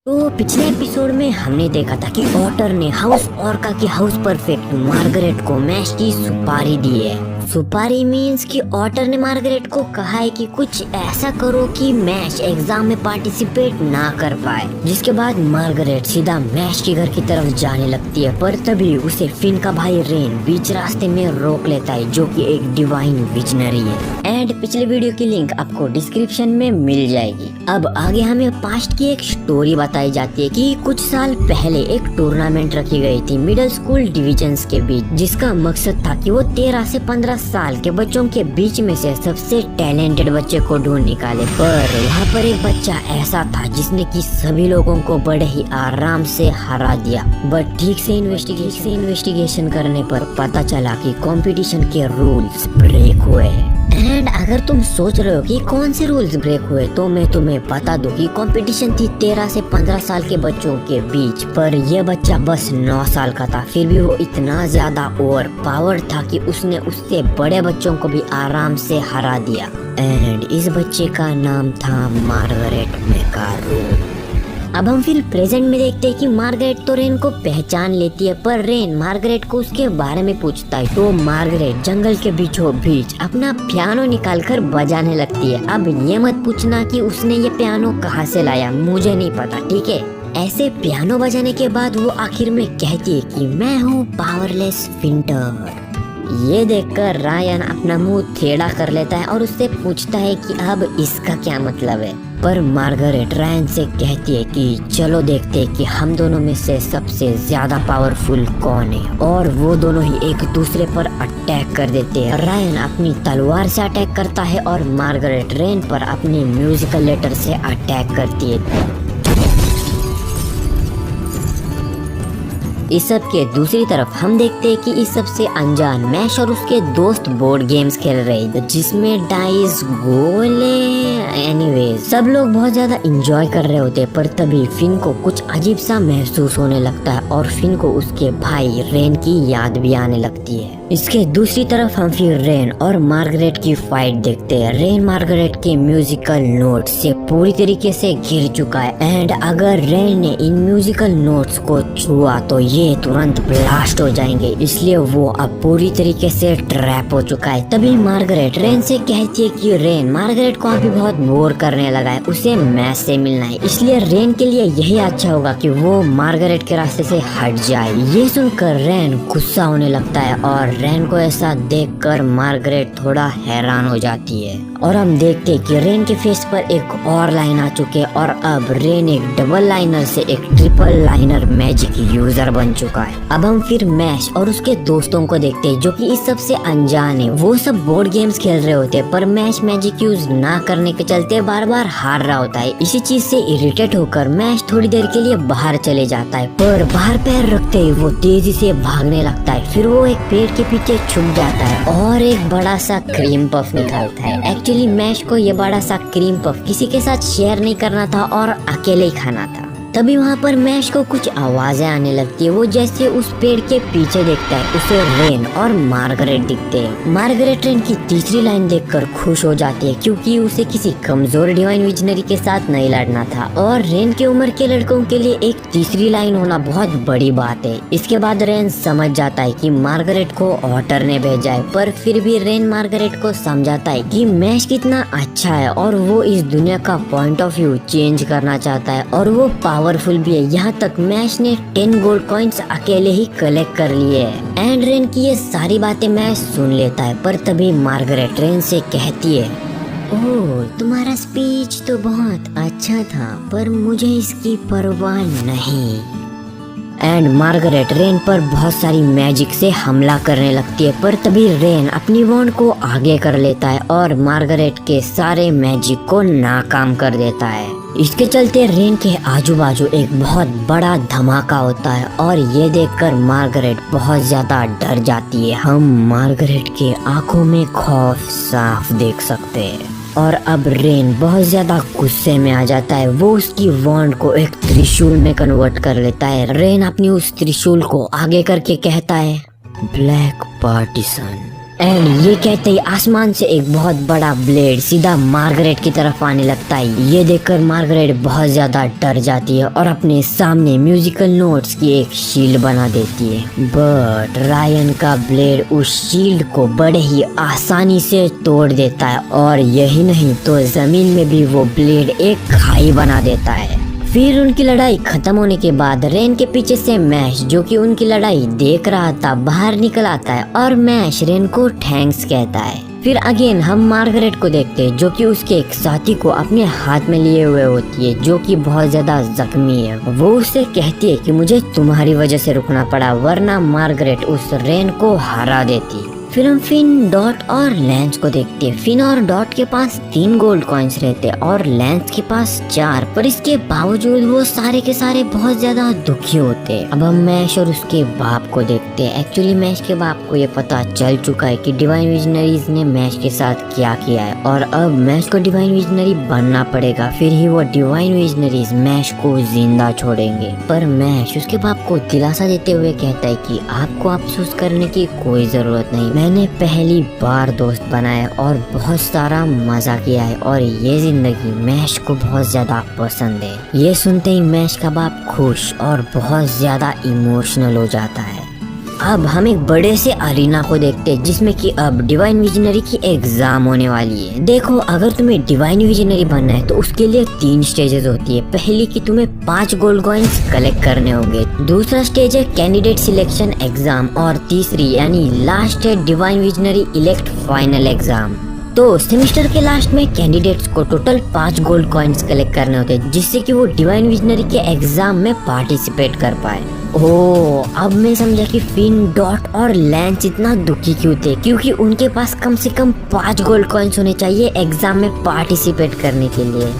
तो पिछले एपिसोड में हमने देखा था कि ऑटर ने हाउस ऑर्का की हाउस परफेक्ट मार्गरेट को मैश की सुपारी दी है। सुपारी मीन्स कि ऑटर ने मार्गरेट को कहा है कि कुछ ऐसा करो कि मैश एग्जाम में पार्टिसिपेट ना कर पाए। जिसके बाद मार्गरेट सीधा मैश के घर की तरफ जाने लगती है, पर तभी उसे फिन का भाई रेन बीच रास्ते में रोक लेता है, जो कि एक डिवाइन विजनरी है। एंड पिछले वीडियो की लिंक आपको डिस्क्रिप्शन में मिल जाएगी। अब आगे हमें पास्ट की एक स्टोरी बताई जाती है कि कुछ साल पहले एक टूर्नामेंट रखी गई थी मिडिल स्कूल डिविजन्स के बीच, जिसका मकसद था कि वो 13 से 15 साल के बच्चों के बीच में से सबसे टैलेंटेड बच्चे को ढूंढ निकाले। पर वहाँ पर एक बच्चा ऐसा था जिसने कि सभी लोगों को बड़े ही आराम से हरा दिया। बट ठीक से इन्वेस्टिगेशन करने पर पता चला कि कंपटीशन के रूल्स ब्रेक हुए। एंड अगर तुम सोच रहे हो कि कौन से रूल्स ब्रेक हुए, तो मैं तुम्हें बता दूं कि कंपटीशन थी 13 से 15 साल के बच्चों के बीच, पर यह बच्चा बस 9 साल का था। फिर भी वो इतना ज्यादा ओवर पावर था कि उसने उससे बड़े बच्चों को भी आराम से हरा दिया। एंड इस बच्चे का नाम था मार्गरेट मैकारू। अब हम फिर प्रेजेंट में देखते हैं कि मार्गरेट तो रेन को पहचान लेती है, पर रेन मार्गरेट को उसके बारे में पूछता है तो मार्गरेट जंगल के बीचों बीच अपना पियानो निकालकर बजाने लगती है। अब ये मत पूछना कि उसने ये पियानो कहाँ से लाया, मुझे नहीं पता, ठीक है। ऐसे पियानो बजाने के बाद वो आखिर में कहती है कि मैं हूँ पावरलेस फिंटर। ये देखकर रायन अपना मुंह टेढ़ा कर लेता है और उससे पूछता है कि अब इसका क्या मतलब है। पर मार्गरेट रायन से कहती है कि चलो देखते हैं कि हम दोनों में से सबसे ज्यादा पावरफुल कौन है, और वो दोनों ही एक दूसरे पर अटैक कर देते हैं। रायन अपनी तलवार से अटैक करता है और मार्गरेट रेन पर अपनी म्यूजिकल लेटर से अटैक करती है। इस सब के दूसरी तरफ हम देखते हैं कि इस सब से अनजान मैश और उसके दोस्त बोर्ड गेम्स खेल रहे हैं, जिसमें डाइस गोले एनीवे सब लोग बहुत ज्यादा एंजॉय कर रहे होते हैं। पर तभी फिन को कुछ अजीब सा महसूस होने लगता है और फिन को उसके भाई रेन की याद भी आने लगती है। इसके दूसरी तरफ हम फिर रेन और मार्गरेट की फाइट देखते हैं। रेन मार्गरेट के म्यूजिकल नोट से पूरी तरीके से घिर चुका है, एंड अगर रेन ने इन म्यूजिकल नोट्स को छुआ तो ये तुरंत ब्लास्ट हो जाएंगे, इसलिए वो अब पूरी तरीके से ट्रैप हो चुका है। तभी मार्गरेट रेन से कहती है कि रेन मार्गरेट को अभी बहुत बोर करने लगा है, उसे मैश से मिलना है, इसलिए रेन के लिए यही अच्छा होगा कि वो मार्गरेट के रास्ते से हट जाए। ये सुनकर रेन गुस्सा होने लगता है और रेन को ऐसा देखकर मार्गरेट थोड़ा हैरान हो जाती है। और हम देखते हैं कि रेन के फेस पर एक और लाइन आ चुके हैं और अब रेन एक डबल लाइनर से एक ट्रिपल लाइनर मैजिक यूजर बन चुका है। अब हम फिर मैश और उसके दोस्तों को देखते हैं जो कि इस सब से अनजान है। वो सब बोर्ड गेम्स खेल रहे होते हैं, पर मैश मैजिक यूज ना करने के चलते बार बार हार रहा होता है। इसी चीज से इरिटेट होकर मैश थोड़ी देर के लिए बाहर चले जाता है, पर बाहर पैर रखते ही वो तेजी से भागने लगता है। फिर वो एक पेड़ के पीछे छुप जाता है और एक बड़ा सा क्रीम पफ निकालता है। एक्चुअली मैश को ये बड़ा सा क्रीम पफ किसी के साथ शेयर नहीं करना था और अकेले ही खाना था। तभी वहाँ पर मैश को कुछ आवाजें आने लगती है। वो जैसे उस पेड़ के पीछे देखता है, उसे रेन और मार्गरेट दिखते हैं। मार्गरेट रेन की तीसरी लाइन देखकर खुश हो जाती है, क्योंकि उसे किसी कमजोर डिवाइन विजनरी के साथ नहीं लड़ना था, और रेन की उम्र के लड़कों के लिए एक तीसरी लाइन होना बहुत बड़ी बात है। इसके बाद रेन समझ जाता है कि मार्गरेट को ऑटर ने भेजा है, पर फिर भी रेन मार्गरेट को समझाता है कि मैश कितना अच्छा है और वो इस दुनिया का पॉइंट ऑफ व्यू चेंज करना चाहता है, और वो पावरफुल भी है। यहाँ तक मैश ने 10 गोल्ड कॉइन्स अकेले ही कलेक्ट कर लिए हैं। एंड रेन की ये सारी बातें मैश सुन लेता है, पर तभी मार्गरेट रेन से कहती है, ओह तुम्हारा स्पीच तो बहुत अच्छा था, पर मुझे इसकी परवाह नहीं। एंड मार्गरेट रेन पर बहुत सारी मैजिक से हमला करने लगती है, पर तभी रेन अपनी वॉन्ड को आगे कर लेता है और मार्गरेट के सारे मैजिक को नाकाम कर देता है। इसके चलते रेन के आजू बाजू एक बहुत बड़ा धमाका होता है, और ये देखकर मार्गरेट बहुत ज्यादा डर जाती है। हम मार्गरेट के आंखों में खौफ साफ देख सकते हैं। और अब रेन बहुत ज्यादा गुस्से में आ जाता है। वो उसकी वॉन्ड को एक त्रिशूल में कन्वर्ट कर लेता है। रेन अपनी उस त्रिशूल को आगे करके कहता है, ब्लैक पार्टीशन। एंड ये कहते ही आसमान से एक बहुत बड़ा ब्लेड सीधा मार्गरेट की तरफ आने लगता है। ये देखकर मार्गरेट बहुत ज्यादा डर जाती है और अपने सामने म्यूजिकल नोट्स की एक शील्ड बना देती है। बट रायन का ब्लेड उस शील्ड को बड़े ही आसानी से तोड़ देता है और यही नहीं तो जमीन में भी वो ब्लेड एक खाई बना देता है। फिर उनकी लड़ाई खत्म होने के बाद रेन के पीछे से मैश, जो कि उनकी लड़ाई देख रहा था, बाहर निकल आता है और मैश रेन को थैंक्स कहता है। फिर अगेन हम मार्गरेट को देखते हैं जो कि उसके एक साथी को अपने हाथ में लिए हुए होती है, जो कि बहुत ज्यादा जख्मी है। वो उससे कहती है कि मुझे तुम्हारी वजह से रुकना पड़ा, वरना मार्गरेट उस रेन को हरा देती। फिर हम फिन, डॉट और लैंस को देखते हैं। फिन और डॉट के पास 3 गोल्ड कॉइन्स रहते हैं और लैंस के पास 4, पर इसके बावजूद वो सारे के सारे बहुत ज्यादा दुखी होते हैं। अब हम मैश और उसके बाप को देखते हैं। एक्चुअली मैश के बाप को ये पता चल चुका है कि डिवाइन विजनरीज ने मैश के साथ क्या किया है और अब मैश को डिवाइन विजनरी बनना पड़ेगा, फिर ही वो डिवाइन विजनरीज मैश को जिंदा छोड़ेंगे। पर मैश उसके बाप को दिलासा देते हुए कहता है कि आपको अफसोस करने की कोई जरूरत नहीं, मैंने पहली बार दोस्त बनाया और बहुत सारा मजा किया है और ये जिंदगी मैश को बहुत ज्यादा पसंद है। ये सुनते ही मैश का बाप खुश और बहुत ज्यादा इमोशनल हो जाता है। अब हम एक बड़े से अरीना को देखते हैं जिसमें कि अब डिवाइन विजनरी की एग्जाम होने वाली है। देखो, अगर तुम्हें डिवाइन विजनरी बनना है तो उसके लिए 3 स्टेजेस होती है। पहली कि तुम्हें 5 गोल्ड कॉइन्स कलेक्ट करने होंगे, दूसरा स्टेज है कैंडिडेट सिलेक्शन एग्जाम और तीसरी यानी लास्ट है divine visionary elect final exam. तो सेमेस्टर के लास्ट में कैंडिडेट्स को टोटल 5 गोल्ड कॉइन्स कलेक्ट करने होते हैं जिससे कि वो डिवाइन विजनरी के एग्जाम में पार्टिसिपेट कर पाए। ओह, अब मैं समझा कि फिन, डॉट और लैंस इतना दुखी क्यों थे, क्योंकि उनके पास कम से कम 5 गोल्ड कॉइन्स होने चाहिए एग्जाम में पार्टिसिपेट करने के लिए।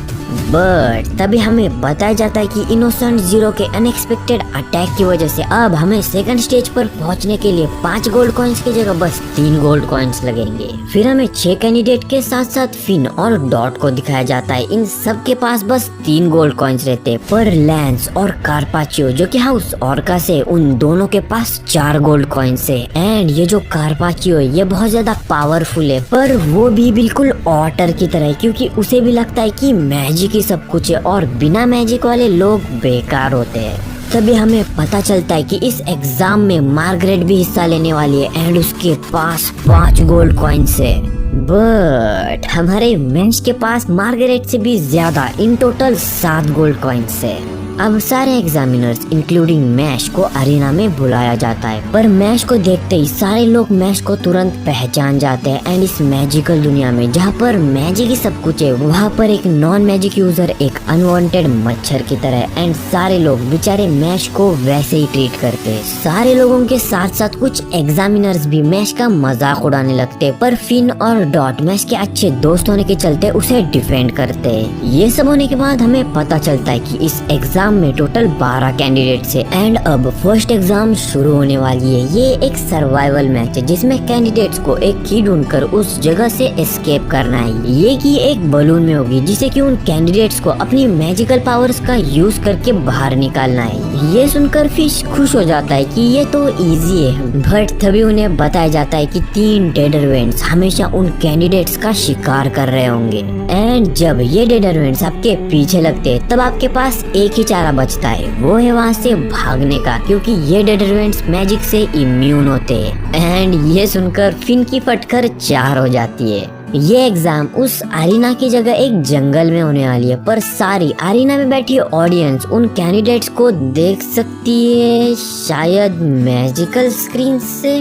बट तभी हमें बताया जाता है कि इनोसेंट जीरो के अनएक्सपेक्टेड अटैक की वजह से अब हमें सेकंड स्टेज पर पहुंचने के लिए 5 गोल्ड कॉइन्स की जगह बस 3 गोल्ड कॉइन्स लगेंगे। फिर हमें 6 कैंडिडेट के साथ साथ फिन और डॉट को दिखाया जाता है। इन सब के पास बस 3 गोल्ड कॉइन्स रहते हैं, पर लैंस और कार्पाचियो जो कि हाउस ऑर्का से, उन दोनों के पास 4 गोल्ड कॉइन्स है। एंड ये जो कार्पाचियो है ये बहुत ज्यादा पावरफुल है, पर वो भी बिल्कुल ऑटर की तरह है, क्योंकि उसे भी लगता है कि मैजिक ही सब कुछ है और बिना मैजिक वाले लोग बेकार होते हैं। तभी हमें पता चलता है कि इस एग्जाम में मार्गरेट भी हिस्सा लेने वाली है एंड उसके पास 5 गोल्ड कॉइन्स है। बट हमारे मैश के पास मार्गरेट से भी ज्यादा, इन टोटल 7 गोल्ड कॉइन्स है। अब सारे एग्जामिनर्स इंक्लूडिंग मैश को अरीना में बुलाया जाता है, पर मैश को देखते ही सारे लोग मैश को तुरंत पहचान जाते हैं। एंड इस मैजिकल दुनिया में जहाँ पर मैजिक ही सब कुछ है, वहाँ पर एक नॉन मैजिक यूजर एक अनवांटेड मच्छर की तरह। एंड सारे लोग बेचारे मैश को वैसे ही ट्रीट करते हैं। सारे लोगों के साथ साथ कुछ एग्जामिनर्स भी मैश का मजाक उड़ाने लगते हैं, पर फिन और डॉट मैश के अच्छे दोस्त होने के चलते उसे डिफेंड करते हैं। ये सब होने के बाद हमें पता चलता है कि इस एग्जाम में टोटल 12 कैंडिडेट्स है एंड अब फर्स्ट एग्जाम शुरू होने वाली है। ये एक सर्वाइवल मैच है जिसमें कैंडिडेट्स को एक की ढूंढकर उस जगह से एस्केप करना है। ये की एक बलून में होगी जिसे कि उन कैंडिडेट्स को अपनी मैजिकल पावर्स का यूज करके बाहर निकालना है। ये सुनकर फिश खुश हो जाता है कि ये तो इजी है, बट तभी उन्हें बताया जाता है कि 3 डेडरवेंट्स हमेशा उन कैंडिडेट्स का शिकार कर रहे होंगे। एंड जब ये डेडरवेंट्स आपके पीछे लगते हैं तब आपके पास एक ही चारा बचता है, वो है वहाँ से भागने का, क्योंकि ये डेडरवेंट्स मैजिक से इम्यून होते हैं। एंड ये सुनकर फिन की फटकर 4 हो जाती है। ये एग्जाम उस अरीना की जगह एक जंगल में होने वाली है, पर सारी अरीना में बैठी ऑडियंस उन कैंडिडेट्स को देख सकती है, शायद मैजिकल स्क्रीन से।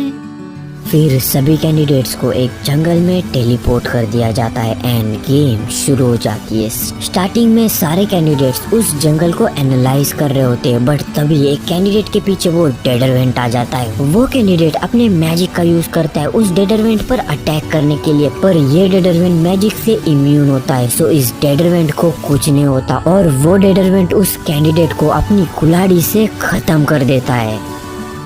फिर सभी कैंडिडेट्स को एक जंगल में टेलीपोर्ट कर दिया जाता है एंड गेम शुरू हो जाती है। स्टार्टिंग में सारे कैंडिडेट्स उस जंगल को एनालाइज कर रहे होते हैं, बट तभी एक कैंडिडेट के पीछे वो डेडरवेंट आ जाता है। वो कैंडिडेट अपने मैजिक का यूज करता है उस डेडरवेंट पर अटैक करने के लिए, पर ये डेडरवेंट मैजिक से इम्यून होता है, सो इस डेडरवेंट को कुछ नहीं होता और वो डेडरवेंट उस कैंडिडेट को अपनी कुल्हाड़ी से खत्म कर देता है।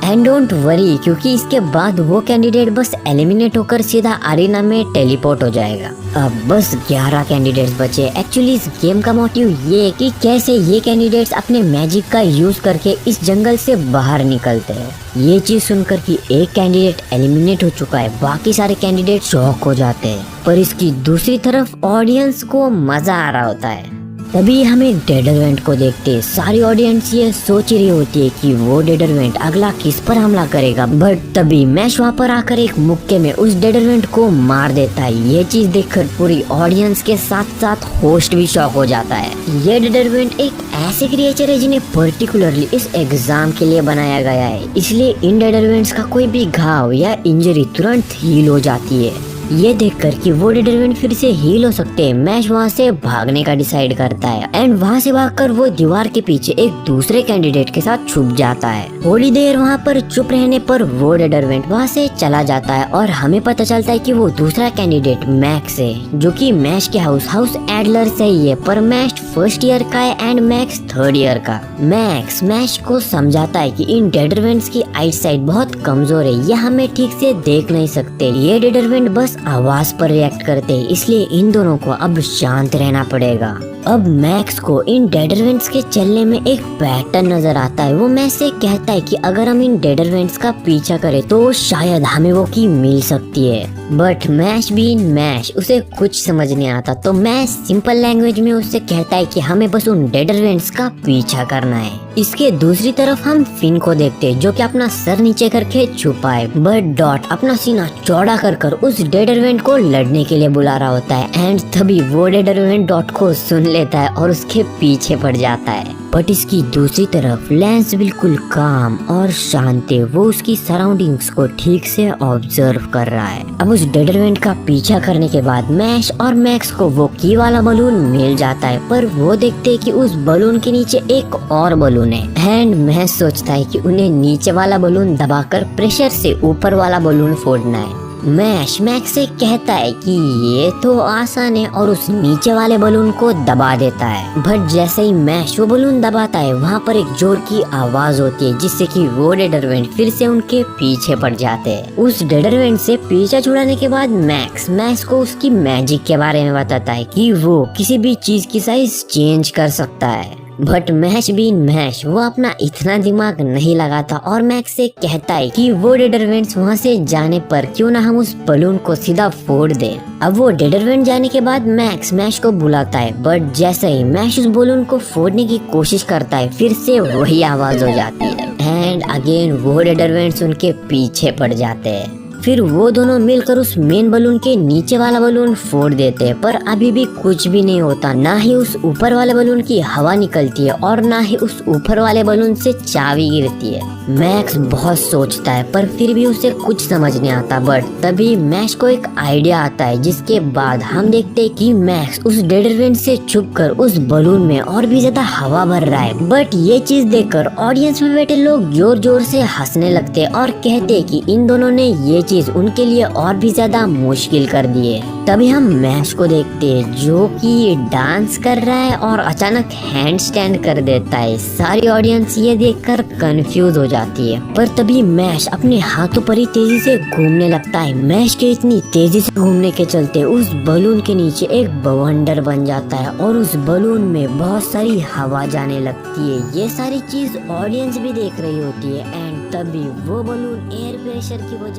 एंड डोंट वरी, क्योंकि इसके बाद वो कैंडिडेट बस एलिमिनेट होकर सीधा अरीना में टेलीपोर्ट हो जाएगा। अब बस 11 कैंडिडेट्स बचे। एक्चुअली इस गेम का मोटिव ये है कि कैसे ये कैंडिडेट्स अपने मैजिक का यूज करके इस जंगल से बाहर निकलते हैं। ये चीज सुनकर कि एक कैंडिडेट एलिमिनेट हो चुका है, बाकी सारे कैंडिडेट शॉक हो जाते हैं। पर इसकी दूसरी तरफ ऑडियंस को मजा आ रहा होता है। तभी हम एक डेडरवेंट को देखते हैं। सारी ऑडियंस ये सोच रही होती है कि वो डेडरवेंट अगला किस पर हमला करेगा, बट तभी मैश वहाँ पर आकर एक मुक्के में उस डेडरवेंट को मार देता है। ये चीज देखकर पूरी ऑडियंस के साथ साथ होस्ट भी शॉक हो जाता है। ये डेडरवेंट एक ऐसे क्रिएचर है जिन्हें पर्टिकुलरली इस एग्जाम के लिए बनाया गया है, इसलिए इन डेडरवेंट्स का कोई भी घाव या इंजरी तुरंत हील हो जाती है। ये देखकर कि वो डेडरवेंट फिर से हील हो सकते हैं, मैश वहाँ से भागने का डिसाइड करता है एंड वहाँ से भागकर वो दीवार के पीछे एक दूसरे कैंडिडेट के साथ छुप जाता है। थोड़ी देर वहाँ पर चुप रहने पर वो डेडरवेंट वहाँ से चला जाता है और हमें पता चलता है कि वो दूसरा कैंडिडेट मैक्स है, जो कि मैश के हाउस एडलर से ही है, पर मैश फर्स्ट ईयर का है एंड मैक्स थर्ड ईयर का। मैक्स मैश को समझाता है कि इन डेडरवेंट्स की आइट साइट बहुत कमजोर है, ये हमें ठीक से देख नहीं सकते। ये डेडरवेंट बस आवाज पर रिएक्ट करते हैं, इसलिए इन दोनों को अब शांत रहना पड़ेगा। अब मैक्स को इन डेडरवेंट्स के चलने में एक पैटर्न नजर आता है। वो मैश से कहता है कि अगर हम इन डेडरवेंट्स का पीछा करें तो शायद हमें वो की मिल सकती है, बट मैश भी मैश उसे कुछ समझ नहीं आता, तो मैश सिंपल लैंग्वेज में उससे कहता है कि हमें बस उन डेडरवेंट्स का पीछा करना है। इसके दूसरी तरफ हम फिन को देखते हैं, जो कि अपना सर नीचे करके छुपा है, बट डॉट अपना सीना चौड़ा कर उस डेडरवेंट को लड़ने के लिए बुला रहा होता है एंड तभी वो डेडरवेंट डॉट को सुन लेता है और उसके पीछे पड़ जाता है। बट इसकी दूसरी तरफ लेंस बिल्कुल काम और शांत है, वो उसकी सराउंडिंग्स को ठीक से ऑब्जर्व कर रहा है। अब उस डेडरवेंट का पीछा करने के बाद मैश और मैक्स को वो की वाला बलून मिल जाता है, पर वो देखते हैं कि उस बलून के नीचे एक और बलून है एंड मैश सोचता है कि उन्हें नीचे वाला बलून दबाकर प्रेशर से ऊपर वाला बलून फोड़ना है। मैश मैक्स से कहता है कि ये तो आसान है और उस नीचे वाले बलून को दबा देता है, बट जैसे ही मैश वो बलून दबाता है वहाँ पर एक जोर की आवाज होती है, जिससे कि वो डेडरवेंट फिर से उनके पीछे पड़ जाते हैं। उस डेडरवेंट से पीछा छुड़ाने के बाद मैक्स को उसकी मैजिक के बारे में बताता है कि वो किसी भी चीज की साइज चेंज कर सकता है, बट मैश वो अपना इतना दिमाग नहीं लगाता और मैक्स से कहता है कि वो डेडरवेंट्स वहाँ से जाने पर क्यों ना हम उस बलून को सीधा फोड़ दें। अब वो डेडरवेंट जाने के बाद मैश को बुलाता है, बट जैसे ही मैश उस बलून को फोड़ने की कोशिश करता है फिर से वही आवाज हो जाती है एंड अगेन वो डेडरवेंट्स उनके पीछे पड़ जाते हैं। फिर वो दोनों मिलकर उस मेन बलून के नीचे वाला बलून फोड़ देते हैं, पर अभी भी कुछ भी नहीं होता। ना ही उस ऊपर वाले बलून की हवा निकलती है और ना ही उस ऊपर वाले बलून से चाबी गिरती है। मैक्स बहुत सोचता है पर फिर भी उसे कुछ समझ नहीं आता, बट तभी मैक्स को एक आइडिया आता है, जिसके बाद हम देखते हैं कि मैक्स उस डेडरवेंट से छुपकर उस बलून में और भी ज्यादा हवा भर रहा है। बट ये चीज देखकर ऑडियंस में बैठे लोग जोर जोर से हंसने लगते हैं और कहते हैं कि इन दोनों ने ये चीज उनके लिए और भी ज्यादा मुश्किल कर दी है। तभी हम मैश को देखते हैं, जो कि डांस कर रहा है और अचानक हैंड स्टैंड कर देता है। सारी ऑडियंस ये देखकर कंफ्यूज हो जाती है, पर तभी मैश अपने हाथों पर ही तेजी से घूमने लगता है। मैश के इतनी तेजी से घूमने के चलते उस बलून के नीचे एक बवंडर बन जाता है और उस बलून में बहुत सारी हवा जाने लगती है। ये सारी चीज ऑडियंस भी देख रही होती है एंड तभी वो बलून एयर प्रेशर की वजह